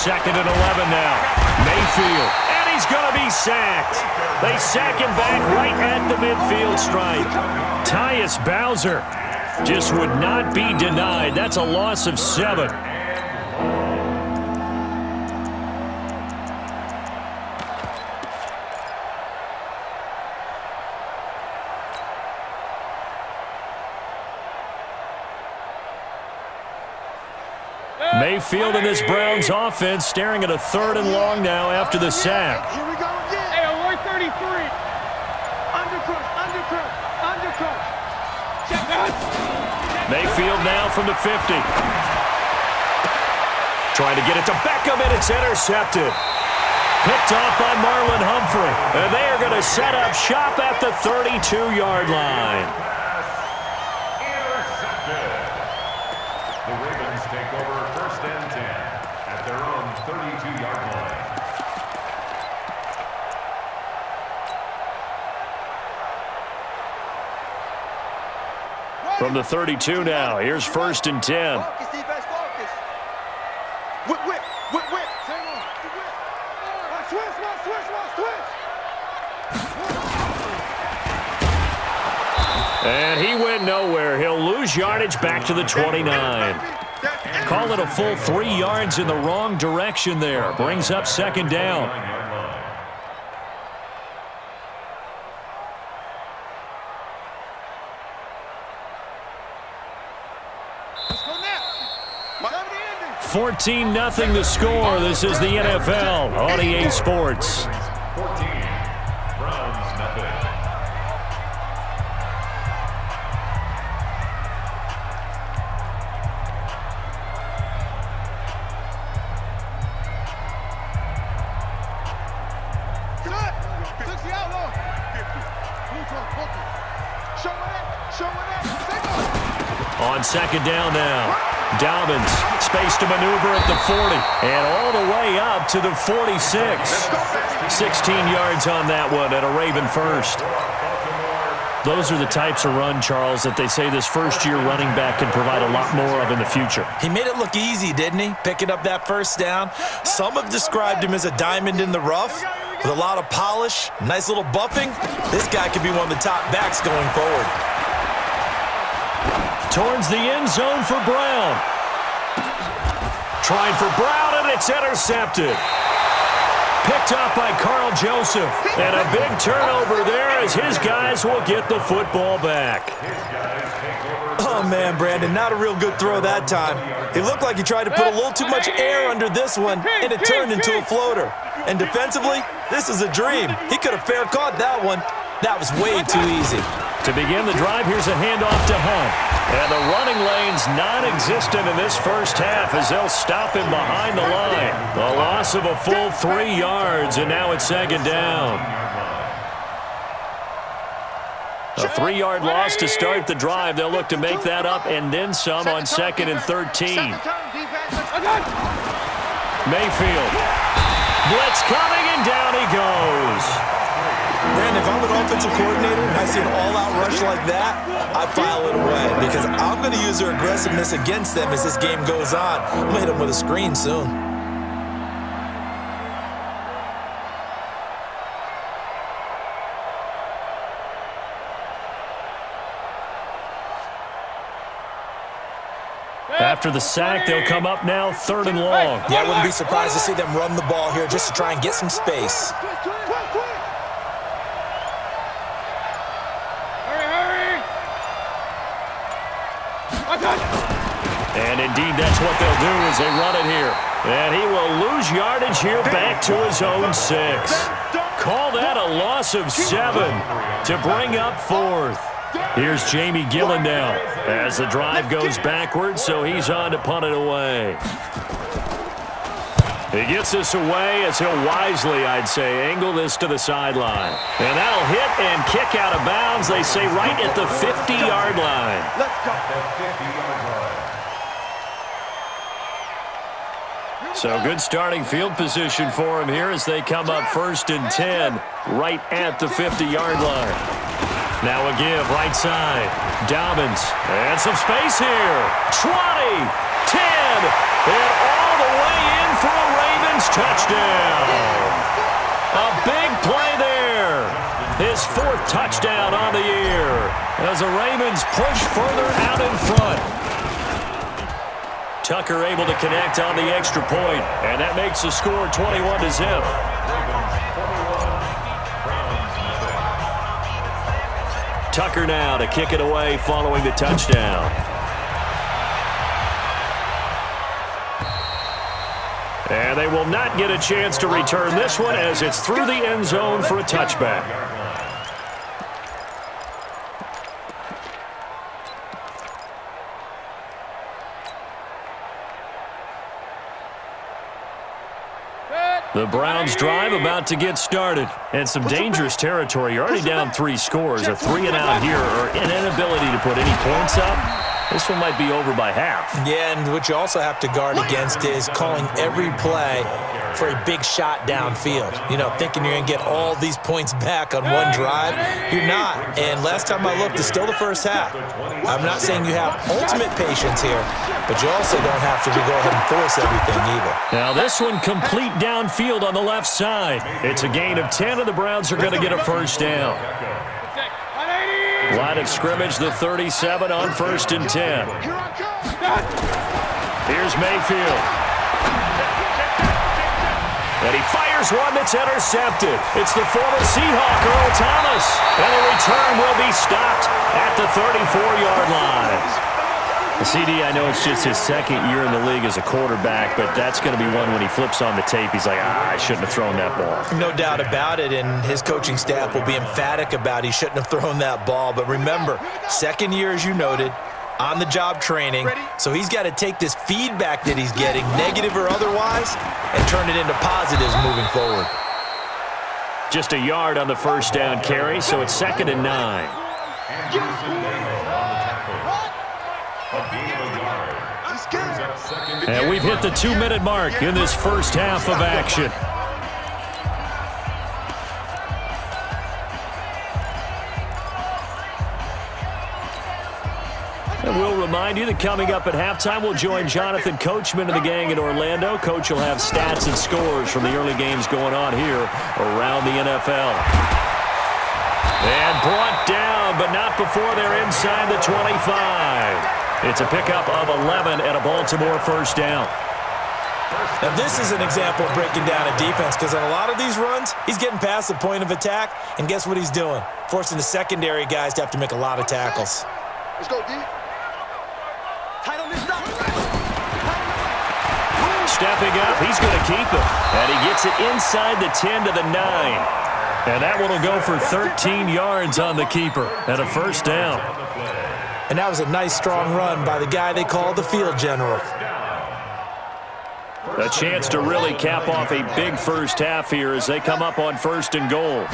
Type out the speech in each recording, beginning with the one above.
Second and 11 now. Mayfield, and he's going to be sacked. They sack him back right at the midfield stripe. Tyus Bowser just would not be denied. That's a loss of 7. Mayfield in this Browns offense staring at a 3rd and long now after the sack. Here we go again. Hey, alert 33. Undercrush. Check that. Mayfield now from the 50. Trying to get it to Beckham, and it's intercepted. Picked off by Marlon Humphrey. And they are going to set up shop at the 32-yard line. The Ravens take over 1st and 10 at their own 32-yard line. From the 32 now, here's 1st and 10. Whip. And he went nowhere. He'll lose yardage back to the 29. Call it a full 3 yards in the wrong direction there. Brings up 2nd down. Let's go now. 14-0 the score. This is the NFL on EA Sports. 14, Browns nothing. On 2nd down now. Dobbins, space to maneuver at the 40, and all the way up to the 46. 16 yards on that one, and a Raven first. Those are the types of run, Charles, that they say this first-year running back can provide a lot more of in the future. He made it look easy, didn't he? Picking up that 1st down. Some have described him as a diamond in the rough with a lot of polish, nice little buffing. This guy could be one of the top backs going forward. Towards the end zone for Brown. Trying for Brown, and it's intercepted. Picked up by Carl Joseph. And a big turnover there as his guys will get the football back. Oh, man, Brandon, not a real good throw that time. It looked like he tried to put a little too much air under this one, and it turned into a floater. And defensively, this is a dream. He could have fair caught that one. That was way too easy. To begin the drive, here's a handoff to Hunt. And the running lane's non-existent in this first half as they'll stop him behind the line. A loss of a full 3 yards, and now it's 2nd down. A 3-yard loss to start the drive. They'll look to make that up and then some on 2nd and 13. Mayfield. Blitz coming, and down he goes. Brandon, if I'm an offensive coordinator and I see an all-out rush like that, I file it away because I'm going to use their aggressiveness against them as this game goes on. I'm going to hit them with a screen soon. After the sack, they'll come up now 3rd and long. Yeah, I wouldn't be surprised to see them run the ball here just to try and get some space. And indeed, that's what they'll do as they run it here. And he will lose yardage here back to his own 6. Call that a loss of 7 to bring up 4th. Here's Jamie Gillen now as the drive goes backwards, so he's on to punt it away. He gets this away as he'll wisely, I'd say, angle this to the sideline. And that'll hit and kick out of bounds, they say, right at the 50-yard line. Let's go. The 50-yard line. So good starting field position for him here as they come up 1st and 10 right at the 50-yard line. Now a give, right side. Dobbins, and some space here. 20, 10, and all the way in for a Ravens touchdown. A big play there. His 4th touchdown on the year as the Ravens push further out in front. Tucker able to connect on the extra point, and that makes the score 21-0. Tucker now to kick it away following the touchdown. And they will not get a chance to return this one as it's through the end zone for a touchback. The Browns drive about to get started. And some dangerous territory. You're already down 3 scores. A 3-and-out here or an inability to put any points up. This one might be over by half. Yeah, and what you also have to guard against is calling every play for a big shot downfield. You know, thinking you're going to get all these points back on one drive. You're not. And last time I looked, it's still the first half. I'm not saying you have ultimate patience here, but you also don't have to go ahead and force everything either. Now this one complete downfield on the left side. It's a gain of 10, and the Browns are going to get a first down. Line of scrimmage, the 37 on 1st and 10. Here's Mayfield. And he fires one that's intercepted. It's the former Seahawk, Earl Thomas. And the return will be stopped at the 34-yard line. CD, I know it's just his 2nd year in the league as a quarterback, but that's going to be one when he flips on the tape, he's like, I shouldn't have thrown that ball. No doubt about it, and his coaching staff will be emphatic about he shouldn't have thrown that ball. But remember, 2nd year, as you noted, on-the-job training, so he's got to take this feedback that he's getting, negative or otherwise, and turn it into positives moving forward. Just a yard on the first down carry, so it's 2nd and 9. And we've hit the 2-minute mark in this first half of action. And we'll remind you that coming up at halftime, we'll join Jonathan Coachman and the gang in Orlando. Coach will have stats and scores from the early games going on here around the NFL. And brought down, but not before they're inside the 25. It's a pickup of 11 and a Baltimore first down. Now this is an example of breaking down a defense, because on a lot of these runs, he's getting past the point of attack, and guess what he's doing? Forcing the secondary guys to have to make a lot of tackles. Let's go, D. Stepping up, he's going to keep it. And he gets it inside the 10 to the 9. And that one will go for 13 yards on the keeper and a first down. And that was a nice, strong run by the guy they call the field general. A chance to really cap off a big first half here as they come up on 1st and goal.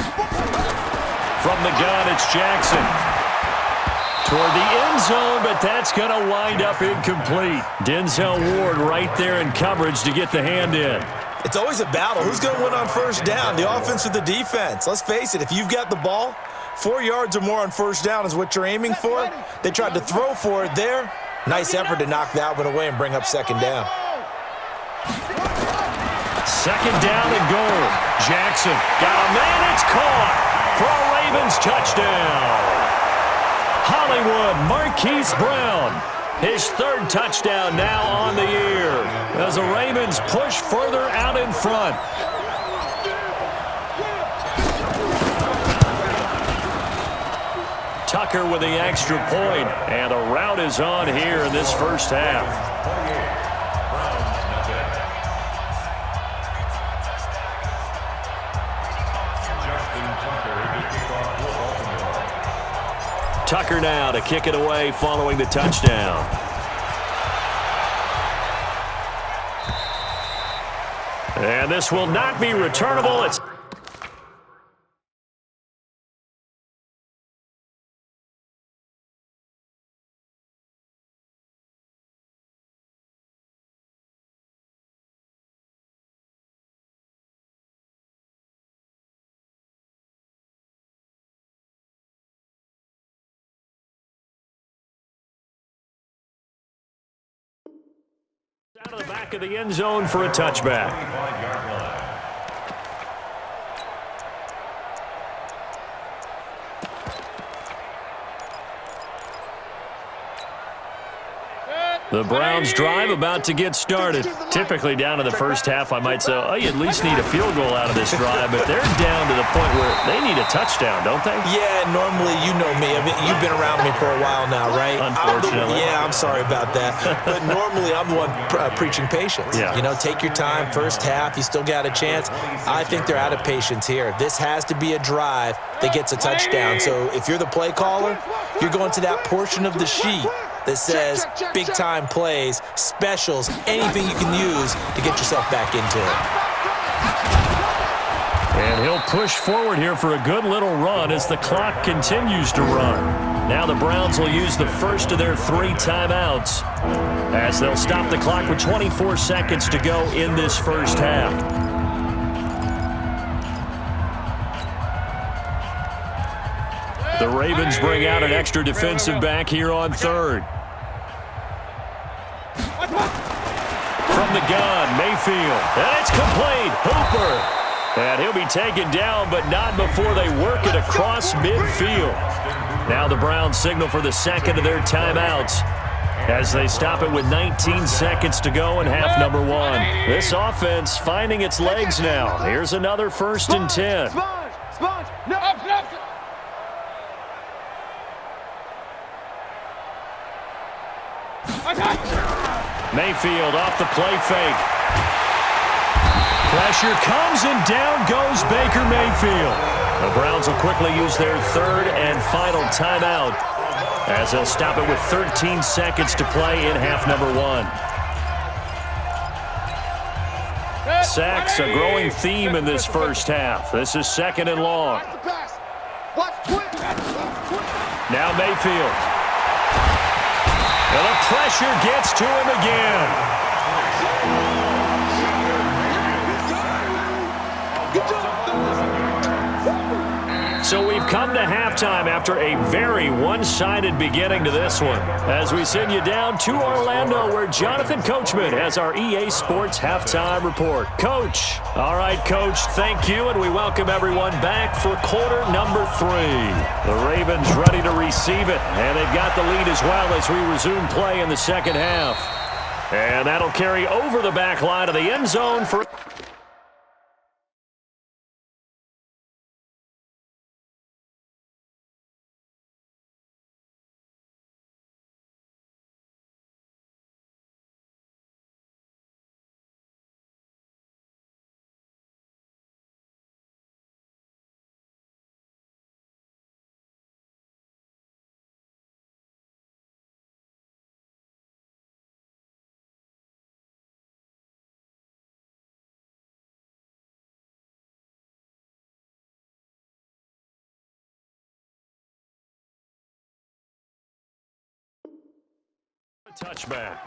From the gun, it's Jackson. Toward the end zone, but that's going to wind up incomplete. Denzel Ward right there in coverage to get the hand in. It's always a battle. Who's going to win on first down, the offense or the defense? Let's face it, if you've got the ball, 4 yards or more on first down is what you're aiming for. They tried to throw for it there. Nice effort to knock that one away and bring up 2nd down. 2nd down and goal. Jackson got a man. It's caught for a Ravens touchdown. Hollywood Marquise Brown, his 3rd touchdown now on the year as the Ravens push further out in front. Tucker with the extra point, and the route is on here in this first half. Tucker now to kick it away following the touchdown. And this will not be returnable. It's Out of the back of the end zone for a touchback. 25-yard line. The Browns drive about to get started. Typically down to the first half, I might say, oh, you at least need a field goal out of this drive, but they're down to the point where they need a touchdown, don't they? Yeah, normally, you know me. I mean, you've been around me for a while now, right? Unfortunately. I'm sorry about that. But normally, I'm the one preaching patience. Yeah. You know, take your time. First half, you still got a chance. I think they're out of patience here. This has to be a drive that gets a touchdown. So if you're the play caller, you're going to that portion of the sheet that says big-time plays, specials, anything you can use to get yourself back into it. And he'll push forward here for a good little run as the clock continues to run. Now the Browns will use the first of their 3 timeouts as they'll stop the clock with 24 seconds to go in this first half. The Ravens bring out an extra defensive back here on third. From the gun, Mayfield. And it's complete. Hooper. And he'll be taken down, but not before they work it across midfield. Now the Browns signal for the second of their timeouts as they stop it with 19 seconds to go in half number 1. This offense finding its legs now. Here's another 1st and 10. Sponge. No. Mayfield off the play fake. Pressure comes and down goes Baker Mayfield. The Browns will quickly use their 3rd and final timeout as they'll stop it with 13 seconds to play in half number 1. Sacks, a growing theme in this first half. This is 2nd and long. Now Mayfield. And the pressure gets to him again. So we've come to halftime after a very one-sided beginning to this one. As we send you down to Orlando, where Jonathan Coachman has our EA Sports Halftime Report. Coach. All right, Coach, thank you, and we welcome everyone back for quarter number 3. The Ravens ready to receive it, and they've got the lead as well as we resume play in the second half. And that'll carry over the back line of the end zone for... touchback.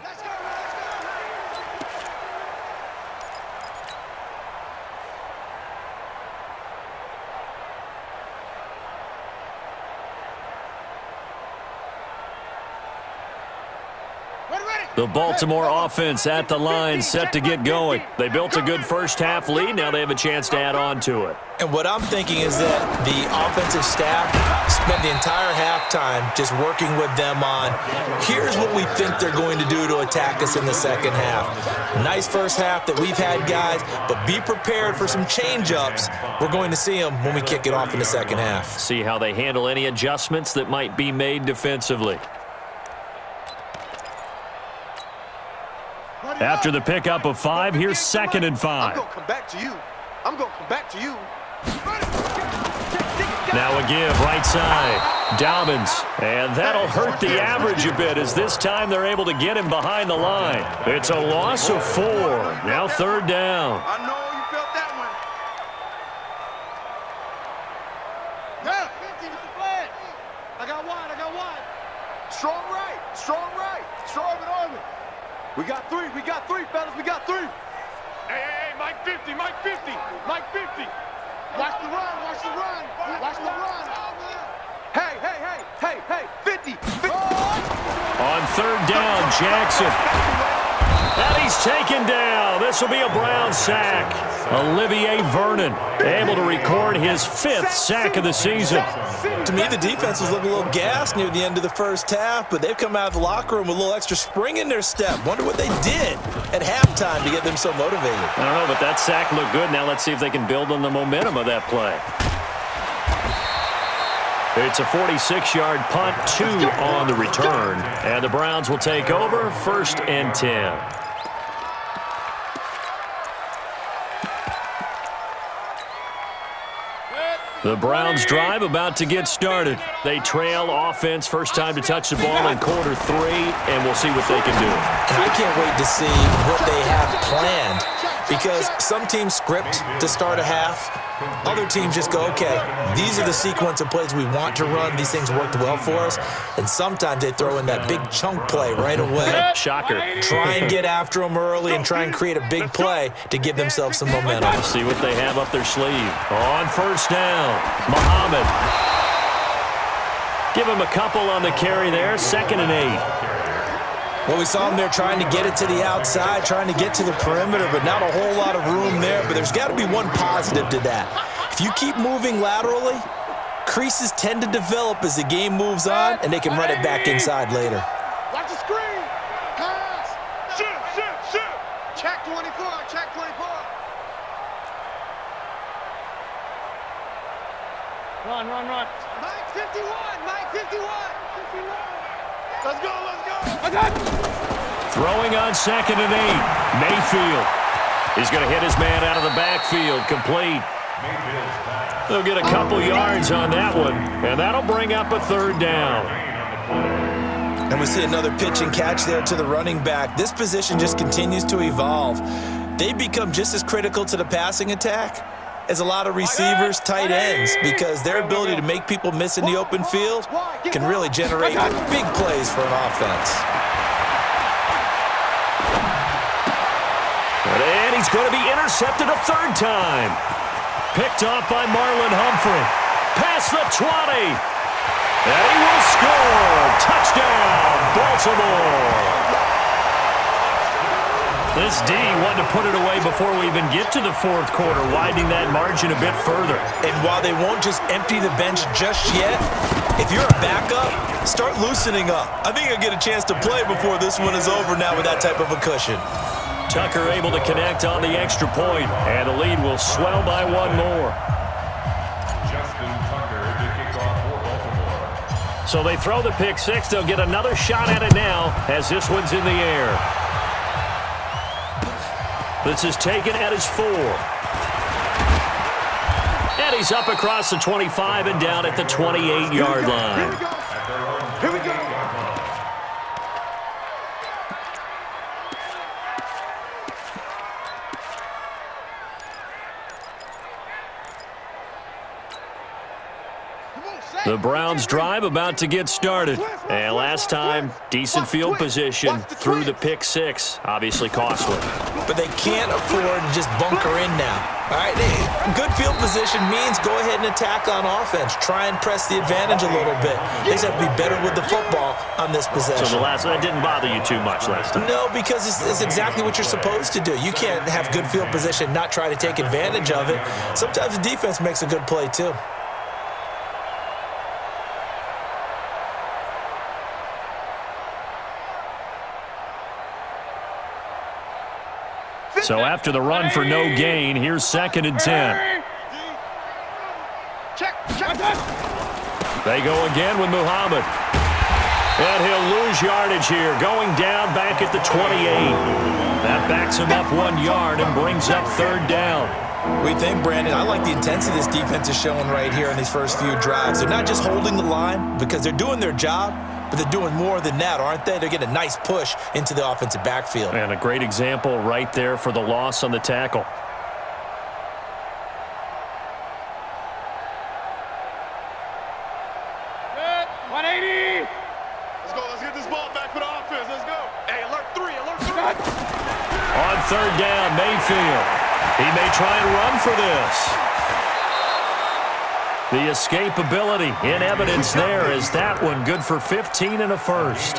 The Baltimore offense at the line, set to get going. They built a good first-half lead. Now they have a chance to add on to it. And what I'm thinking is that the offensive staff spent the entire halftime just working with them on, here's what we think they're going to do to attack us in the second half. Nice first half that we've had, guys, but be prepared for some change-ups. We're going to see them when we kick it off in the second half. See how they handle any adjustments that might be made defensively. After the pickup of 5, here's 2nd and 5. I'm going to come back to you. I'm going to come back to you. Now a give, right side. Dobbins. And that'll hurt the average a bit as this time they're able to get him behind the line. It's a loss of 4. Now 3rd down. I know you felt that one. Yeah. 50 to the flag. I got wide. Strong right. Strong and army. We got 3, fellas. We got 3. Hey, Mike 50. Watch the run. Hey, 50. On 3rd down, Jackson. And he's taken down. This will be a Brown sack. Olivier Vernon able to record his 5th sack of the season. To me, the defense was looking a little gassed near the end of the first half, but they've come out of the locker room with a little extra spring in their step. Wonder what they did at halftime to get them so motivated. I don't know, but that sack looked good. Now let's see if they can build on the momentum of that play. It's a 46-yard punt, 2 on the return. And the Browns will take over, 1st and 10. The Browns drive about to get started. They trail offense, first time to touch the ball in quarter 3, and we'll see what they can do. And I can't wait to see what they have planned, because some teams script to start a half. Other teams just go, okay, these are the sequence of plays we want to run. These things worked well for us. And sometimes they throw in that big chunk play right away. Shocker. Try and get after them early and try and create a big play to give themselves some momentum. Let's see what they have up their sleeve. On first down, Muhammad. Give him a couple on the carry there, 2nd and 8. Well, we saw him there trying to get it to the outside, trying to get to the perimeter, but not a whole lot of room there. But there's got to be one positive to that. If you keep moving laterally, creases tend to develop as the game moves on, and they can run it back inside later. Watch the screen. Pass. Shoot. Check 24. Check 24. Run. Mike 51. Let's go. Throwing on 2nd and 8. Mayfield. He's going to hit his man out of the backfield. Complete. They'll get a couple yards on that one, and that'll bring up a 3rd down. And we see another pitch and catch there to the running back. This position just continues to evolve. They become just as critical to the passing attack as a lot of receivers, tight ends, because their ability to make people miss in the open field can really generate big plays for an offense. And he's going to be intercepted a 3rd time. Picked off by Marlon Humphrey. Past the 20. And he will score. Touchdown, Baltimore. This D wanted to put it away before we even get to the 4th quarter, widening that margin a bit further. And while they won't just empty the bench just yet, if you're a backup, start loosening up. I think you'll get a chance to play before this one is over now with that type of a cushion. Tucker able to connect on the extra point, and the lead will swell by 1 more. Justin Tucker to kick off for Baltimore. So they throw the pick 6. They'll get another shot at it now as this one's in the air. This is taken at his 4. And he's up across the 25 and down at the 28-yard line. Here we go. The Browns drive about to get started. And last time, decent field position through the pick 6. Obviously costly. But they can't afford to just bunker in now. All right, good field position means go ahead and attack on offense. Try and press the advantage a little bit. They just have to be better with the football on this possession. So that didn't bother you too much last time? No, because it's exactly what you're supposed to do. You can't have good field position, not try to take advantage of it. Sometimes the defense makes a good play too. So after the run for no gain, here's 2nd and 10. Check. They go again with Muhammad. And he'll lose yardage here, going down back at the 28. That backs him up 1 yard and brings up 3rd down. We think, Brandon, I like the intensity this defense is showing right here in these first few drives. They're not just holding the line because they're doing their job, but they're doing more than that, aren't they? They're getting a nice push into the offensive backfield. And a great example right there for the loss on the tackle. Good. 180. Let's go. Let's get this ball back for the offense. Let's go. Hey, alert 3. On 3rd down, Mayfield. He may try and run for this. The escapability in evidence there is that one good for 15 and a first.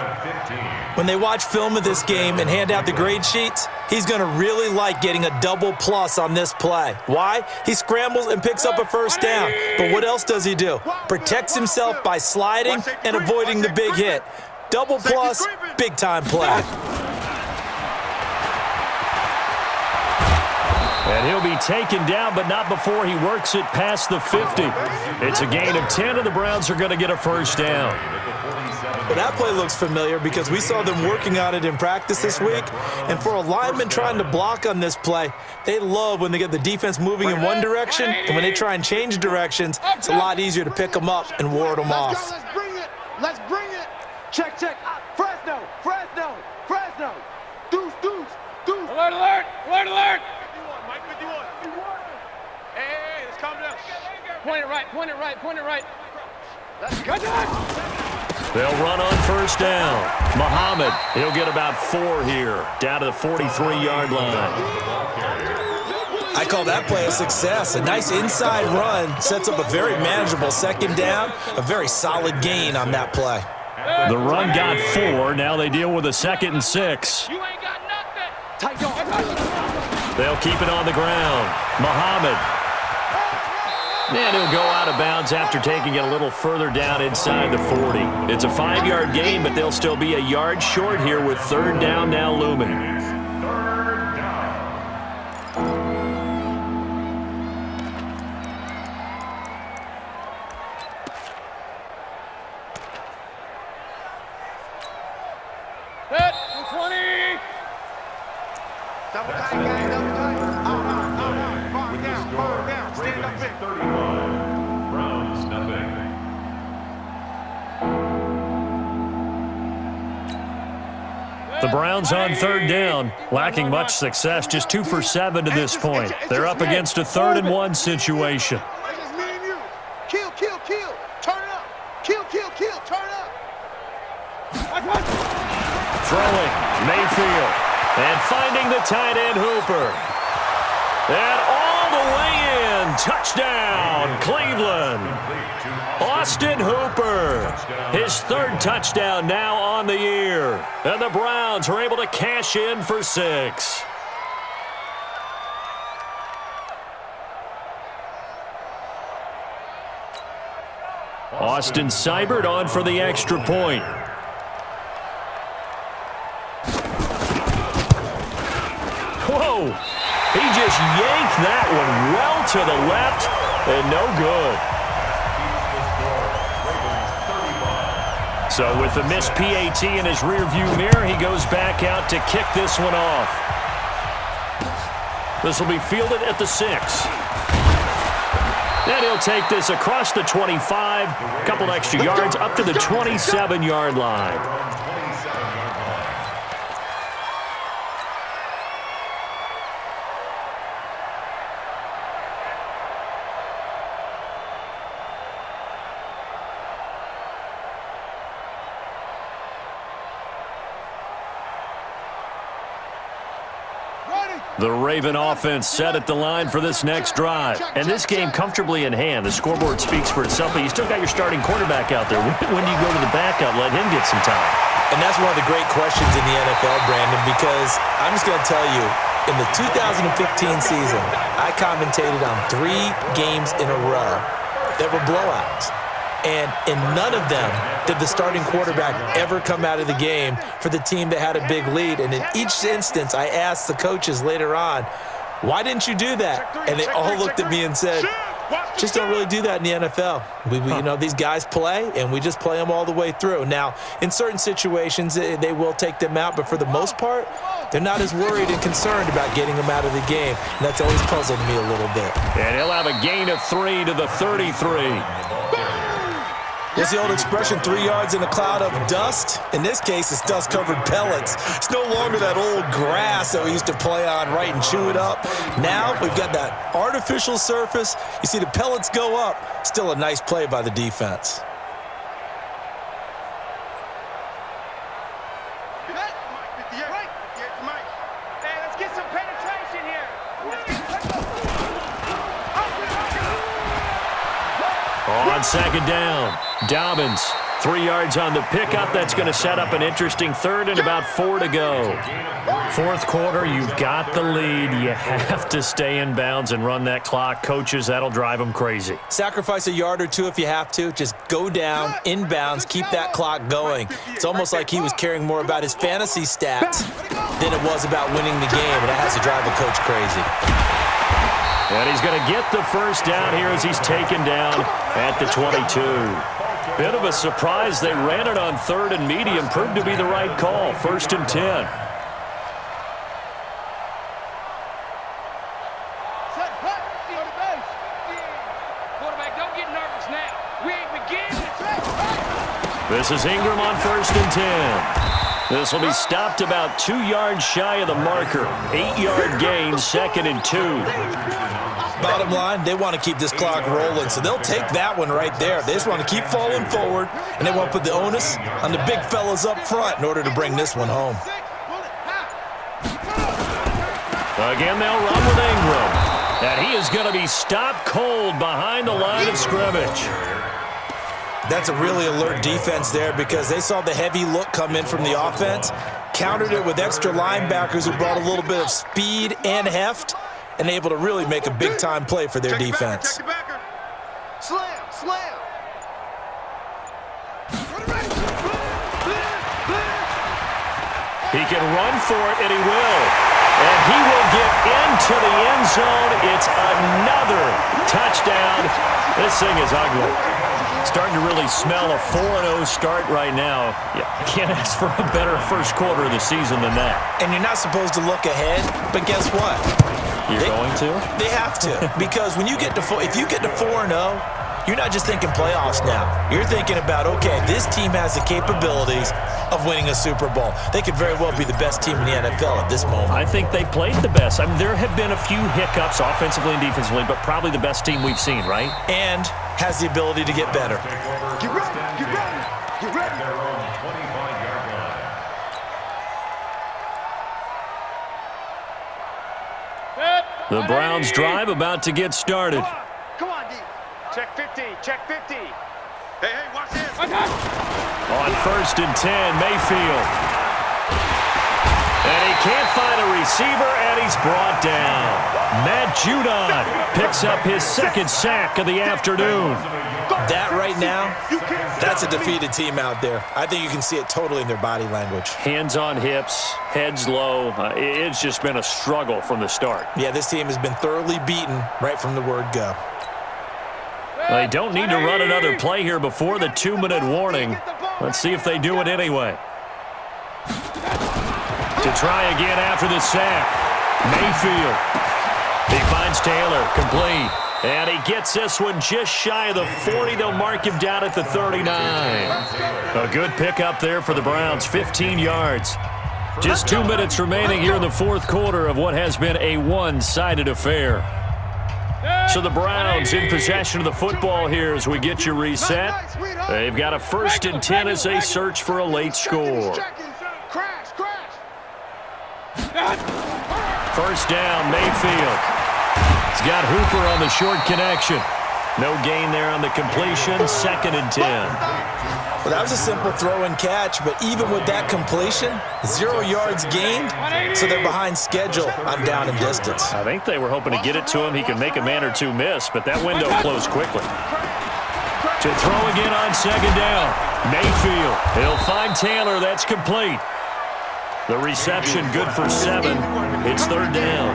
When they watch film of this game and hand out the grade sheets, he's going to really like getting a double plus on this play. Why? He scrambles and picks up a first down. But what else does he do? Protects himself by sliding and avoiding the big hit. Double plus, big-time play. And he'll be taken down, but not before he works it past the 50. It's a gain of 10, and the Browns are going to get a first down. Well, that play looks familiar because we saw them working on it in practice this week. And for a lineman trying to block on this play, they love when they get the defense moving in one direction, and when they try and change directions, it's a lot easier to pick them up and ward them off. Let's bring it. Let's bring it. Check, check. Fresno, Fresno, Fresno. Deuce, deuce, deuce. Alert, alert, alert, alert. Mike 51. Hey, let's calm down. Point it right, point it right, point it right. They'll run on first down. Muhammad, he'll get about 4 here, down to the 43-yard line. I call that play a success. A nice inside run sets up a very manageable second down, a very solid gain on that play. The run got 4. Now they deal with a 2nd and 6. You ain't got nothing. Tight on. They'll keep it on the ground. Muhammad. And he'll go out of bounds after taking it a little further down inside the 40. It's a 5-yard gain, but they'll still be a yard short here with 3rd down now looming. Hit, 20. Double tight, guys, double tight. Farm down, stand up big. 31. Browns, nothing. The Browns on 3rd down, lacking much success, just 2 for 7 to this point. They're up against a 3rd and 1 situation. It's just me and you. Kill, kill, kill. Turn it up. Kill, kill, kill. Turn it up. Throwing, Mayfield, and finding the tight end Hooper. And all the way in, touchdown, Cleveland. Austin Hooper, his 3rd touchdown now on the year. And the Browns are able to cash in for 6. Austin Seibert on for the extra point. Whoa! He just yanked that one well to the left, and no good. So with the missed PAT in his rearview mirror, he goes back out to kick this one off. This will be fielded at the 6. Then he'll take this across the 25, a couple extra yards up to the 27-yard line. The Raven offense set at the line for this next drive. And this game comfortably in hand. The scoreboard speaks for itself, but you still got your starting quarterback out there. When do you go to the backup, let him get some time? And that's one of the great questions in the NFL, Brandon, because I'm just going to tell you, in the 2015 season, I commentated on 3 games in a row that were blowouts. And in none of them did the starting quarterback ever come out of the game for the team that had a big lead. And in each instance, I asked the coaches later on, why didn't you do that? And they all looked at me and said, just don't really do that in the NFL. You know, these guys play, and we just play them all the way through. Now, in certain situations, they will take them out, but for the most part, they're not as worried and concerned about getting them out of the game. And that's always puzzled me a little bit. And he'll have a gain of 3 to the 33. What's the old expression, 3 yards in a cloud of dust? In this case, it's dust-covered pellets. It's no longer that old grass that we used to play on, right, and chew it up. Now we've got that artificial surface. You see the pellets go up. Still a nice play by the defense. Let's get some penetration here. On second down, Dobbins, 3 yards on the pickup. That's going to set up an interesting third and about 4 to go. Fourth quarter, you've got the lead. You have to stay in bounds and run that clock. Coaches, that'll drive them crazy. Sacrifice a yard or two if you have to. Just go down, in bounds, keep that clock going. It's almost like he was caring more about his fantasy stats than it was about winning the game, and that has to drive a coach crazy. And he's going to get the first down here as he's taken down at the 22. Bit of a surprise. They ran it on third and medium. Proved to be the right call. 1st and 10. Quarterback, don't get nervous now. We ain't beginning. This is Ingram on 1st and 10. This will be stopped about 2 yards shy of the marker. 8-yard gain, 2nd and 2. Bottom line, they want to keep this clock rolling, so they'll take that one right there. They just want to keep falling forward, and they want to put the onus on the big fellas up front in order to bring this one home. Again, they'll run with Ingram. And he is going to be stopped cold behind the line of scrimmage. That's a really alert defense there because they saw the heavy look come in from the offense, countered it with extra linebackers who brought a little bit of speed and heft, and able to really make a big-time play for their defense. Slam, slam. He can run for it, and he will. And he will get into the end zone. It's another touchdown. This thing is ugly. Starting to really smell a 4-0 start right now. Yeah, can't ask for a better first quarter of the season than that. And you're not supposed to look ahead, but guess what? You're going to? They have to, because when you get to if you get to 4-0, you're not just thinking playoffs now. You're thinking about, okay, this team has the capabilities of winning a Super Bowl. They could very well be the best team in the NFL at this moment. I think they played the best. I mean, there have been a few hiccups offensively and defensively, but probably the best team we've seen, right? And has the ability to get better. Get ready, get ready, get ready. Their own 25-yard line. The Browns drive about to get started. Come on, D. Check 50, check 50. Hey, watch this. On 1st and 10, Mayfield. And he can't find a receiver, and he's brought down. Matt Judon picks up his 2nd sack of the afternoon. That right now, that's a defeated team out there. I think you can see it totally in their body language. Hands on hips, heads low. It's just been a struggle from the start. Yeah, this team has been thoroughly beaten right from the word go. They don't need to run another play here before the 2-minute warning. Let's see if they do it anyway. To try again after the sack. Mayfield. He finds Taylor, complete. And he gets this one just shy of the 40. They'll mark him down at the 39. A good pickup there for the Browns, 15 yards. Just 2 minutes remaining here in the fourth quarter of what has been a one-sided affair. So the Browns in possession of the football here as we get you reset. They've got a 1st and 10 as they search for a late score. First down, Mayfield. He's got Hooper on the short connection. No gain there on the completion. 2nd and 10. Well, that was a simple throw and catch, but even with that completion, 0 yards gained, so they're behind schedule on down and distance. I think they were hoping to get it to him. He could make a man or two miss, but that window closed quickly. To throw again on 2nd down. Mayfield. He'll find Taylor. That's complete. The reception good for 7. It's 3rd down.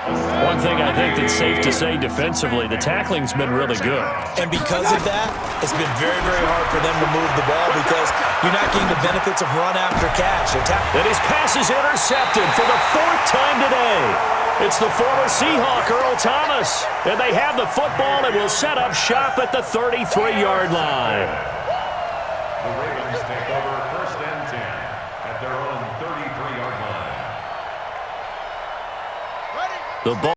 One thing I think that's safe to say defensively, the tackling's been really good. And because of that, it's been very, very hard for them to move the ball because you're not getting the benefits of run after catch. And his pass is intercepted for the 4th time today. It's the former Seahawk, Earl Thomas. And they have the football and will set up shop at the 33-yard line. The Ravens take over 1st and 10 at their own 33-yard line. The ball